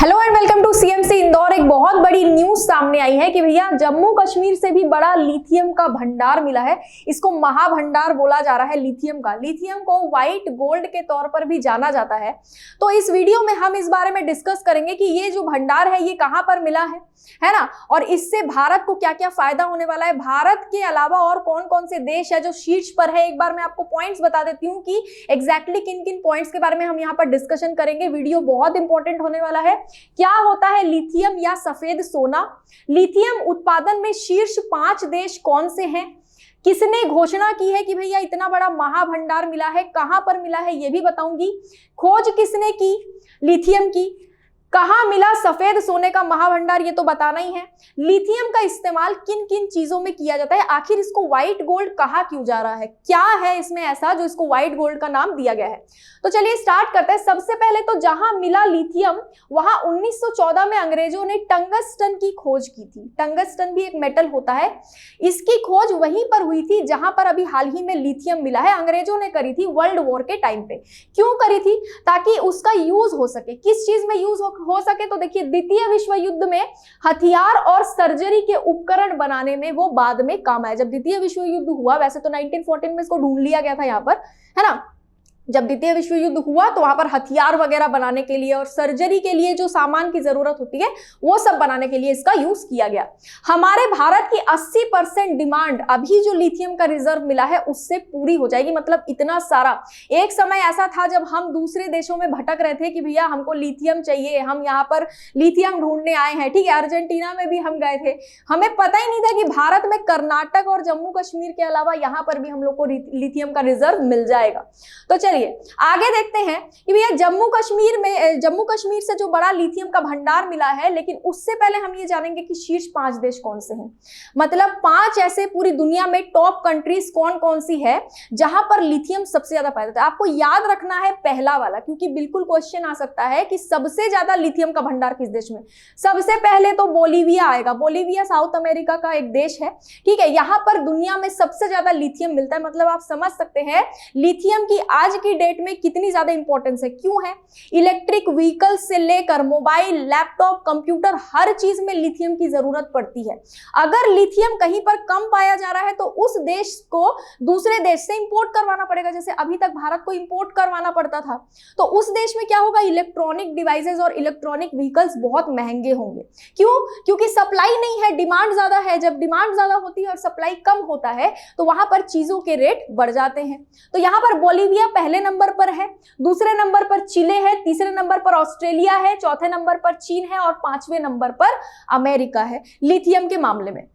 Hello and welcome to CMC Indore. एक बहुत बड़ी न्यूज सामने आई है कि भैया जम्मू कश्मीर से भी बड़ा लिथियम का भंडार मिला है। इसको महाभंडार बोला जा रहा है लिथियम का। लिथियम को व्हाइट गोल्ड के तौर पर भी जाना जाता है। तो इस वीडियो में हम इस बारे में डिस्कस करेंगे कि ये जो भंडार है ये कहां पर मिला है ना, और इससे भारत को क्या क्या फायदा होने वाला है। भारत के अलावा और कौन कौन से देश है जो शीर्ष पर है, एक बार मैं आपको पॉइंट्स बता देती हूँ कि एग्जैक्टली किन किन पॉइंट्स के बारे में हम यहाँ पर डिस्कशन करेंगे। वीडियो बहुत इंपॉर्टेंट होने वाला है। क्या होता है लिथियम या सफेद सोना? लिथियम उत्पादन में शीर्ष 5 देश कौन से हैं? किसने घोषणा की है कि भैया इतना बड़ा महाभंडार मिला है? कहां पर मिला है ये भी बताऊंगी। खोज किसने की लिथियम की? कहां मिला सफेद सोने का महाभंडार, ये तो बताना ही है। लिथियम का इस्तेमाल किन किन चीजों में किया जाता है? आखिर इसको व्हाइट गोल्ड कहा क्यों जा रहा है? क्या है इसमें ऐसा जो इसको व्हाइट गोल्ड का नाम दिया गया है? तो चलिए स्टार्ट करते हैं। सबसे पहले तो जहां मिला लिथियम वहां 1914 में अंग्रेजों ने टंगस्टन की खोज की थी। टंगस्टन भी एक मेटल होता है। इसकी खोज वहीं पर हुई थी जहां पर अभी हाल ही में लिथियम मिला है। अंग्रेजों ने करी थी वर्ल्ड वॉर के टाइम पे। क्यों करी थी? ताकि उसका यूज हो सके। किस चीज में यूज हो सके? तो देखिए, द्वितीय विश्व युद्ध में हथियार और सर्जरी के उपकरण बनाने में वो बाद में काम आया। जब द्वितीय विश्व युद्ध हुआ, वैसे तो 1914 में इसको ढूंढ लिया गया था यहाँ पर, है ना। जब द्वितीय विश्व युद्ध हुआ तो वहां पर हथियार वगैरह बनाने के लिए और सर्जरी के लिए जो सामान की जरूरत होती है वो सब बनाने के लिए इसका यूज किया गया। हमारे भारत की 80% डिमांड अभी जो लिथियम का रिजर्व मिला है उससे पूरी हो जाएगी। मतलब इतना सारा। एक समय ऐसा था जब हम दूसरे देशों में भटक रहे थे कि भैया हमको लिथियम चाहिए, हम यहाँ पर लिथियम ढूंढने आए हैं। ठीक है, अर्जेंटीना में भी हम गए थे। हमें पता ही नहीं था कि भारत में कर्नाटक और जम्मू कश्मीर के अलावा यहाँ पर भी हम लोग को लिथियम का रिजर्व मिल जाएगा। तो चलिए आगे देखते हैं कि भैया जम्मू कश्मीर से जो बड़ा लिथियम का भंडार मिला है, लेकिन उससे पहले हम ये जानेंगे कि शीर्ष 5 देश कौन से हैं। मतलब 5 ऐसे पूरी दुनिया में टॉप कंट्रीज कौन कौन सी है जहां पर लिथियम सबसे ज्यादा पाया जाता है। आपको याद रखना है पहला वाला, क्योंकि बिल्कुल क्वेश्चन आ सकता है कि सबसे ज्यादा लिथियम का भंडार किस देश में। सबसे पहले तो बोलीविया आएगा। बोलीविया साउथ अमेरिका का एक देश है। ठीक है, यहां पर दुनिया में सबसे ज्यादा लिथियम मिलता है। मतलब आप समझ सकते हैं लिथियम की आज की डेट में कितनी ज्यादा इंपॉर्टेंस है। क्यों है? इलेक्ट्रिक व्हीकल से लेकर मोबाइल, लैपटॉप, कंप्यूटर, हर चीज में लिथियम की जरूरत पड़ती है। अगर लिथियम कहीं पर कम पाया जा रहा है तो उस देश को दूसरे देश से इंपोर्ट करवाना पड़ेगा। जैसे अभी तक भारत को इंपोर्ट करवाना पड़ता था, तो उस देश में क्या होगा? इलेक्ट्रॉनिक डिवाइसेस और इलेक्ट्रॉनिक व्हीकल्स बहुत महंगे होंगे। क्यों? क्योंकि सप्लाई नहीं है, डिमांड ज्यादा है। जब डिमांड ज्यादा होती है और सप्लाई कम होता है तो वहां पर चीजों के रेट बढ़ जाते हैं। तो यहां पर बोलीविया पहले नंबर पर है, दूसरे नंबर पर चिले है, तीसरे नंबर पर ऑस्ट्रेलिया है, चौथे नंबर पर चीन है और 5वें नंबर पर अमेरिका है लिथियम के मामले में।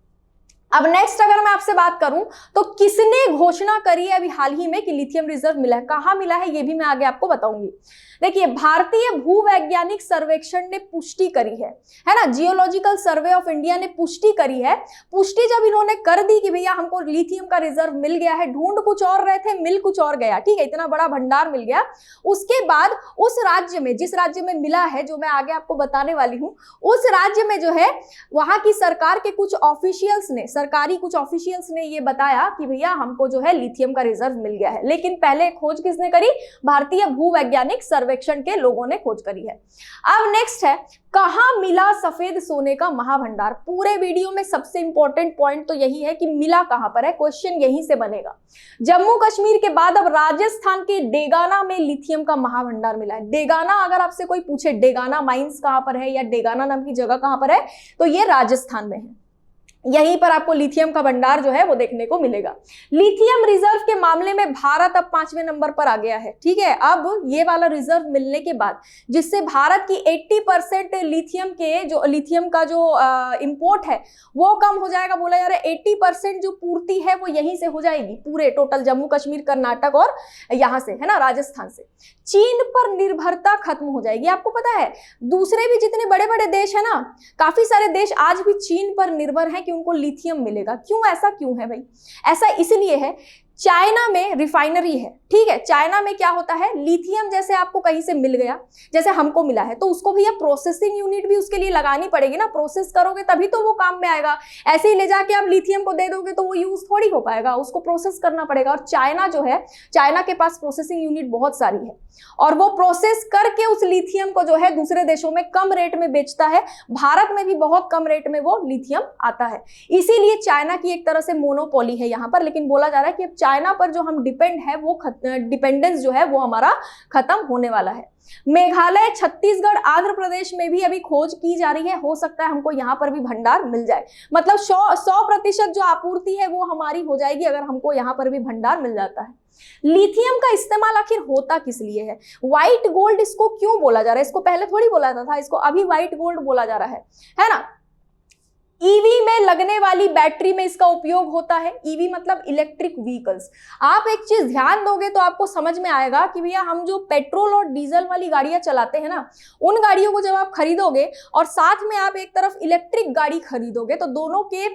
अब नेक्स्ट अगर मैं आपसे बात करूं तो किसने घोषणा करी है अभी हाल ही में कि लिथियम रिजर्व मिला है? कहां मिला है ये भी मैं आगे आपको बताऊंगी। देखिए, भारतीय भूवैज्ञानिक सर्वेक्षण ने पुष्टि करी है ना। जियोलॉजिकल सर्वे ऑफ इंडिया ने पुष्टि करी है। पुष्टि जब इन्होंने कर दी कि भैया हमको लिथियम का रिजर्व मिल गया है, ढूंढ कुछ और रहे थे, मिल कुछ और गया। ठीक है, इतना बड़ा भंडार मिल गया। उसके बाद उस राज्य में, जिस राज्य में मिला है, जो मैं आगे आपको बताने वाली हूं, उस राज्य में जो है वहां की सरकार के कुछ ऑफिशियल्स ने, सरकारी कुछ ऑफिशियल्स ने ये बताया कि भैया हमको जो है लिथियम का रिजर्व मिल गया है। लेकिन पहले खोज किसने करी? भारतीय भूवैज्ञानिक सर्वेक्षण के लोगों ने खोज करी है। अब नेक्स्ट है, कहां मिला सफेद सोने का महाभंडार? पूरे वीडियो में सबसे इंपॉर्टेंट पॉइंट तो यही है कि मिला कहां पर है। क्वेश्चन यहीं से बनेगा। जम्मू कश्मीर के बाद अब राजस्थान के डेगाना में लिथियम का महाभंडार मिला है। डेगाना, अगर आपसे कोई पूछे डेगाना माइंस कहां पर है या डेगाना नाम की जगह कहां पर है, तो ये राजस्थान में है। यहीं पर आपको लिथियम का भंडार जो है वो देखने को मिलेगा। लिथियम रिजर्व के मामले में भारत अब 5वें नंबर पर आ गया है। ठीक है, अब ये वाला रिजर्व मिलने के बाद जिससे भारत की 80% लिथियम का जो इंपोर्ट है वो कम हो जाएगा। बोला जा रहा है 80% जो पूर्ति है वो यहीं से हो जाएगी, पूरे टोटल जम्मू कश्मीर, कर्नाटक और यहाँ से, है ना, राजस्थान से। चीन पर निर्भरता खत्म हो जाएगी। आपको पता है दूसरे भी जितने बड़े बड़े देश है ना, काफी सारे देश आज भी चीन पर निर्भर हैं कि उनको लिथियम मिलेगा। क्यों? ऐसा क्यों है भाई? ऐसा इसलिए है चाइना में रिफाइनरी है, ठीक है। चाइना में क्या होता है, लिथियम जैसे आपको कहीं से मिल गया, जैसे हमको मिला है, तो उसको भैया प्रोसेसिंग यूनिट भी उसके लिए लगानी पड़ेगी ना, प्रोसेस करोगे तभी तो वो काम में आएगा। ऐसे ही ले जाके आप लिथियम को दे दोगे तो वो यूज थोड़ी हो पाएगा, उसको प्रोसेस करना पड़ेगा। और चाइना जो है, चाइना के पास प्रोसेसिंग यूनिट बहुत सारी है और वो प्रोसेस करके उस लिथियम को जो है दूसरे देशों में कम रेट में बेचता है। भारत में भी बहुत कम रेट में वो लिथियम आता है, इसीलिए चाइना की एक तरह से मोनोपोली है यहाँ पर। लेकिन बोला जा रहा है कि अब चाइना पर जो हम डिपेंड है, वो डिपेंडेंस जो है वो हमारा खत्म होने वाला है। मेघालय, छत्तीसगढ़, आंध्र प्रदेश में भी अभी खोज की जा रही है, हो सकता है हमको यहाँ पर भी भंडार मिल जाए। मतलब 100% जो आपूर्ति है वो हमारी हो जाएगी अगर हमको यहाँ पर भी भंडार मिल जाता है। लिथियम का इस्तेमाल आखिर होता किस लिए है? व्हाइट गोल्ड इसको क्यों बोला जा रहा है? इसको पहले थोड़ी बोला जाता था, इसको अभी व्हाइट गोल्ड बोला जा रहा है ना। ईवी में लगने वाली बैटरी में इसका उपयोग होता है। ईवी मतलब इलेक्ट्रिक व्हीकल्स। आप एक चीज ध्यान दोगे तो आपको समझ में आएगा कि भैया हम जो पेट्रोल और डीजल वाली गाड़ियां चलाते हैं ना, उन गाड़ियों को जब आप खरीदोगे और साथ में आप एक तरफ इलेक्ट्रिक गाड़ी खरीदोगे तो दोनों के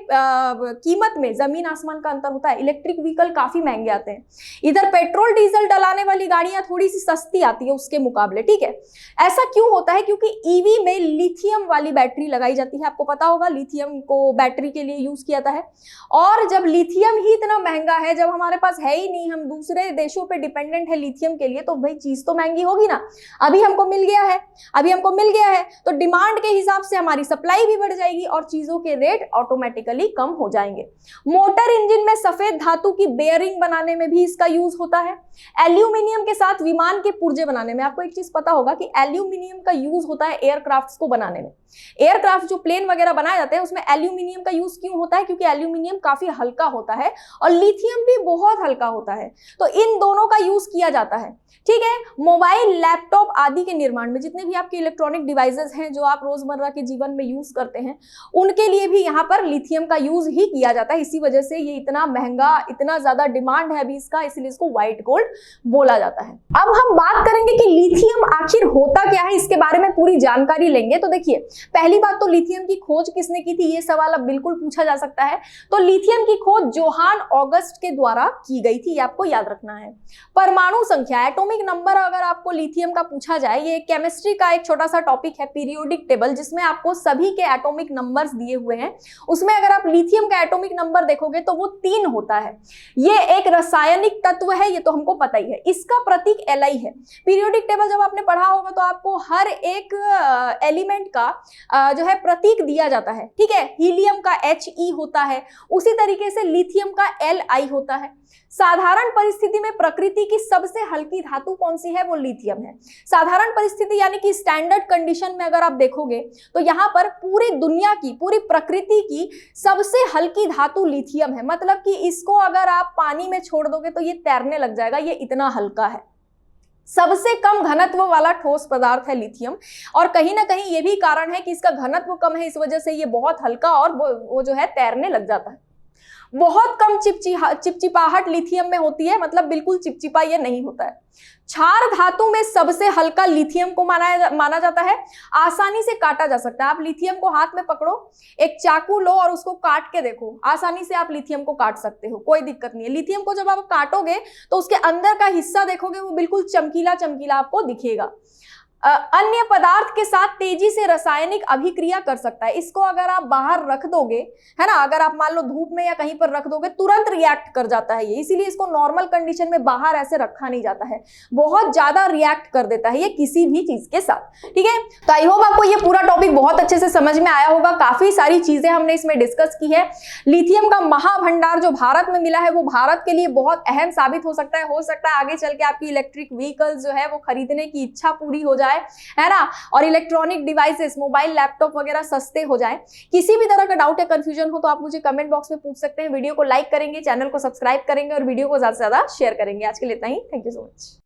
कीमत में जमीन आसमान का अंतर होता है। इलेक्ट्रिक व्हीकल काफी महंगे आते हैं, इधर पेट्रोल डीजल डलाने वाली गाड़ियां थोड़ी सी सस्ती आती है उसके मुकाबले, ठीक है। ऐसा क्यों होता है? क्योंकि ईवी में लिथियम वाली बैटरी लगाई जाती है। आपको पता होगा लिथियम को बैटरी के लिए यूज किया जाता है। और जब लिथियम ही इतना महंगा है, जब हमारे पास है ही नहीं, हम दूसरे देशों पे डिपेंडेंट है लिथियम के लिए, तो भाई चीज तो महंगी होगी ना। अभी हमको मिल गया है तो डिमांड के हिसाब से हमारी सप्लाई भी बढ़ जाएगी और चीजों के रेट ऑटोमेटिकली कम हो जाएंगे। मोटर इंजन में सफेद धातु की बेयरिंग बनाने में भी इसका यूज होता है। एल्यूमिनियम के साथ विमान के पुर्जे बनाने में, आपको एक चीज पता होगा कि एल्यूमिनियम का यूज होता है एयरक्राफ्ट्स को बनाने में। एयरक्राफ्ट जो प्लेन वगैरह बनाए जाते हैं उसमें एल्यूमिनियम का यूज क्यों होता है? क्योंकि एल्यूमिनियम काफी हल्का होता है और लिथियम भी बहुत हल्का होता है, तो इन दोनों का यूज किया जाता है, ठीक है। मोबाइल, लैपटॉप आदि के निर्माण में, जितने भी आपके इलेक्ट्रॉनिक डिवाइसेस हैं जो आप रोजमर्रा के जीवन में यूज करते हैं, उनके लिए भी यहाँ पर लिथियम का यूज ही किया जाता है। इसी वजह से ये इतना महंगा, इतना ज्यादा डिमांड है अभी इसका, इसलिए इसको व्हाइट गोल्ड बोला जाता है। अब हम बात करेंगे कि लिथियम आखिर होता क्या है, इसके बारे में पूरी जानकारी लेंगे। तो देखिए, पहली बात तो लिथियम की खोज किसने की थी, ये सवाल अब बिल्कुल पूछा जा सकता है। तो लिथियम की खोज जोहान ऑगस्ट के द्वारा की गई थी, ये आपको याद रखना है। परमाणु संख्या, एटॉमिक नंबर, अगर आपको लिथियम का पूछा जाए, ये केमिस्ट्री का एक छोटा सा टॉपिक है, पीरियोडिक टेबल, जिसमें आपको सभी के एटॉमिक नंबर्स दिए हुए हैं। उसमें अगर आप लिथियम का एटॉमिक नंबर देखोगे तो वो 3 होता है। ये एक रासायनिक तत्व है, ये तो हमको पता ही है। इसका प्रतीक Li है। पीरियोडिक टेबल जब आपने पढ़ा होगा तो आपको हर एक एलिमेंट का जो है प्रतीक दिया जाता है, ठीक है। हीलियम का He होता है, उसी तरीके से लिथियम का Li होता है। साधारण परिस्थिति में प्रकृति की सबसे हल्की धातु कौन सी है? वो लिथियम है। साधारण परिस्थिति यानी कि स्टैंडर्ड कंडीशन में अगर आप देखोगे तो यहाँ पर पूरी दुनिया की, पूरी प्रकृति की सबसे हल्की धातु लिथियम है। मतलब कि इसको अगर आप पानी में छोड़ दोगे तो ये तैरने लग जाएगा, ये इतना हल्का है। सबसे कम घनत्व वाला ठोस पदार्थ है लिथियम, और कहीं ना कहीं ये भी कारण है कि इसका घनत्व कम है, इस वजह से ये बहुत हल्का और वो जो है तैरने लग जाता है। बहुत कम चिपचिपाहट लिथियम में होती है, मतलब बिल्कुल चिपचिपा ये नहीं होता है। क्षार धातु में सबसे हल्का लिथियम को माना जाता है। आसानी से काटा जा सकता है। आप लिथियम को हाथ में पकड़ो, एक चाकू लो और उसको काट के देखो, आसानी से आप लिथियम को काट सकते हो, कोई दिक्कत नहीं है। लिथियम को जब आप काटोगे तो उसके अंदर का हिस्सा देखोगे वो बिल्कुल चमकीला चमकीला आपको दिखेगा। अन्य पदार्थ के साथ तेजी से रासायनिक अभिक्रिया कर सकता है। इसको अगर आप बाहर रख दोगे, है ना, अगर आप मान लो धूप में या कहीं पर रख दोगे, तुरंत रिएक्ट कर जाता है ये, इसीलिए इसको नॉर्मल कंडीशन में बाहर ऐसे रखा नहीं जाता है, बहुत ज्यादा रिएक्ट कर देता है ये किसी भी चीज के साथ, ठीक है। तो आई होप आपको ये पूरा टॉपिक बहुत अच्छे से समझ में आया होगा। काफी सारी चीजें हमने इसमें डिस्कस की है। लिथियम का महाभंडार जो भारत में मिला है वो भारत के लिए बहुत अहम साबित हो सकता है आगे चल के आपकी इलेक्ट्रिक व्हीकल्स जो है वो खरीदने की इच्छा पूरी हो जाए, है ना, और इलेक्ट्रॉनिक डिवाइसेस, मोबाइल, लैपटॉप वगैरह सस्ते हो जाए। किसी भी तरह का डाउट या कंफ्यूजन हो तो आप मुझे कमेंट बॉक्स में पूछ सकते हैं। वीडियो को लाइक करेंगे, चैनल को सब्सक्राइब करेंगे और वीडियो को ज्यादा से ज्यादा शेयर करेंगे। आज के लिए इतना ही। Thank you so much.